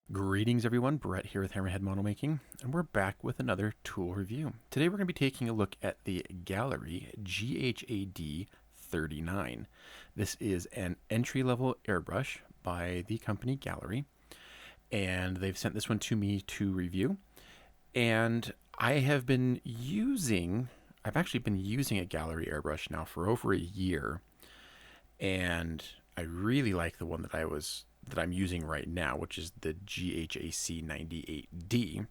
Greetings everyone, Brett here with Hammerhead Model Making, and we're back with another tool review. Today we're going to be taking a look at the Gaahleri GHAD-39. This is an entry-level airbrush by the company Gaahleri, and they've sent this one to me to review. And I've actually been using a Gaahleri airbrush now for over a year, and I really like the one that I'm using right now, which is the GHAC 98D.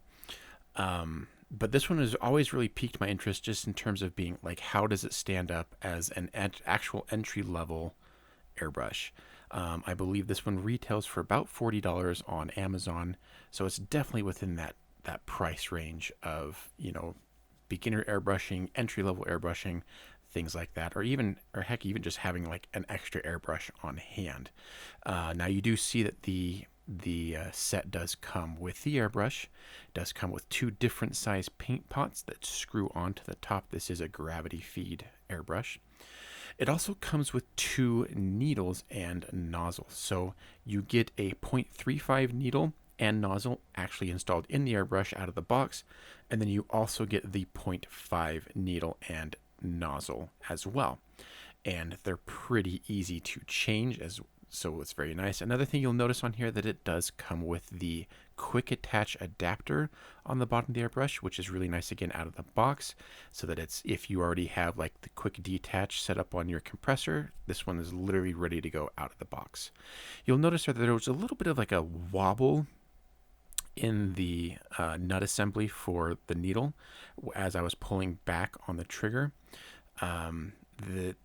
But this one has always really piqued my interest just in terms of being like, how does it stand up as an actual entry level airbrush? I believe this one retails for about $40 on Amazon, so it's definitely within that price range of, beginner airbrushing, entry level airbrushing, things like that, or heck, even just having like an extra airbrush on hand. Now you do see that the set does come with the airbrush. It does come with two different size paint pots that screw onto the top. This is a gravity feed airbrush. It also comes with two needles and nozzles. So you get a 0.35 needle and nozzle actually installed in the airbrush out of the box. And then you also get the 0.5 needle and nozzle as well. And they're pretty easy to change, so it's very nice. Another thing you'll notice on here that it does come with the quick attach adapter on the bottom of the airbrush, which is really nice again out of the box, so that it's, if you already have like the quick detach set up on your compressor, this one is literally ready to go out of the box. You'll notice that there was a little bit of like a wobble in the nut assembly for the needle as I was pulling back on the trigger.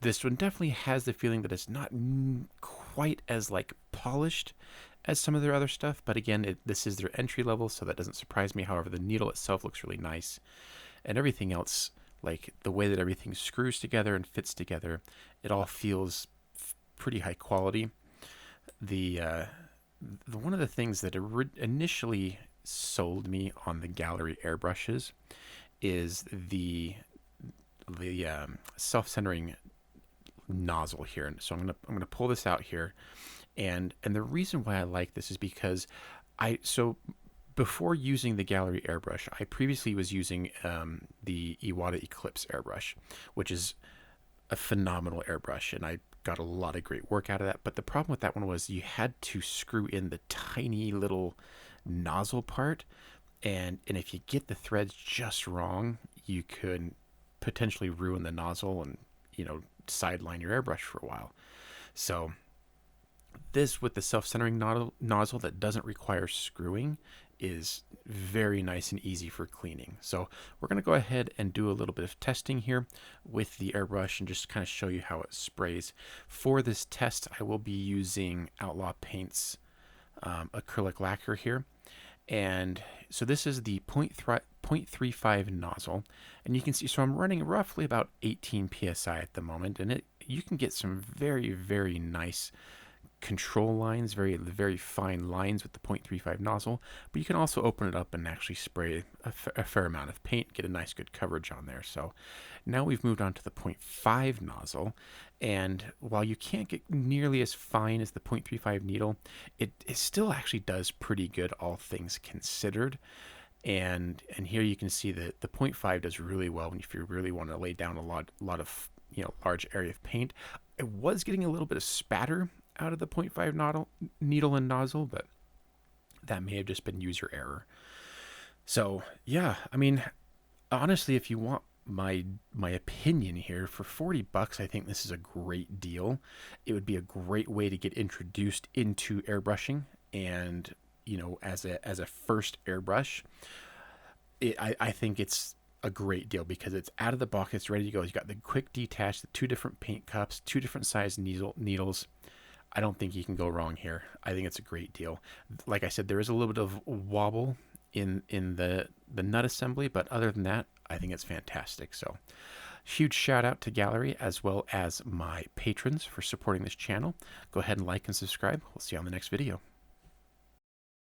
This one definitely has the feeling that it's not quite as like polished as some of their other stuff, but again, this is their entry level, so that doesn't surprise me. However, the needle itself looks really nice, and everything else, like the way that everything screws together and fits together, it all feels pretty high quality. One of the things that initially sold me on the Gaahleri airbrushes is the self-centering nozzle here. So I'm gonna pull this out here, and the reason why I like this is because before using the Gaahleri airbrush, I previously was using the Iwata Eclipse airbrush, which is a phenomenal airbrush, and I got a lot of great work out of that. But the problem with that one was you had to screw in the tiny little nozzle part, and if you get the threads just wrong, you could potentially ruin the nozzle and sideline your airbrush for a while. So this, with the self-centering nozzle that doesn't require screwing, is very nice and easy for cleaning. So we're going to go ahead and do a little bit of testing here with the airbrush and just kind of show you how it sprays. For this test, I will be using Outlaw Paint's acrylic lacquer here. And so this is the 0.35 nozzle, and you can see, so I'm running roughly about 18 psi at the moment, and you can get some very, very nice control lines, very, very fine lines with the 0.35 nozzle, but you can also open it up and actually spray a fair amount of paint, get a nice good coverage on there. So now we've moved on to the 0.5 nozzle, and while you can't get nearly as fine as the 0.35 needle, it still actually does pretty good, all things considered. And here you can see that the 0.5 does really well if you really want to lay down a lot of large area of paint. I was getting a little bit of spatter out of the 0.5 needle and nozzle, but that may have just been user error. So yeah, I mean, honestly, if you want my opinion here, for $40, I think this is a great deal. It would be a great way to get introduced into airbrushing, and as a first airbrush, I think it's a great deal because it's out of the box, it's ready to go. You got the quick detach, the two different paint cups, two different size needles. I don't think you can go wrong here. I think it's a great deal. Like I said, there is a little bit of wobble in the nut assembly, but other than that, I think it's fantastic. So huge shout out to Gaahleri as well as my patrons for supporting this channel. Go ahead and like and subscribe. We'll see you on the next video.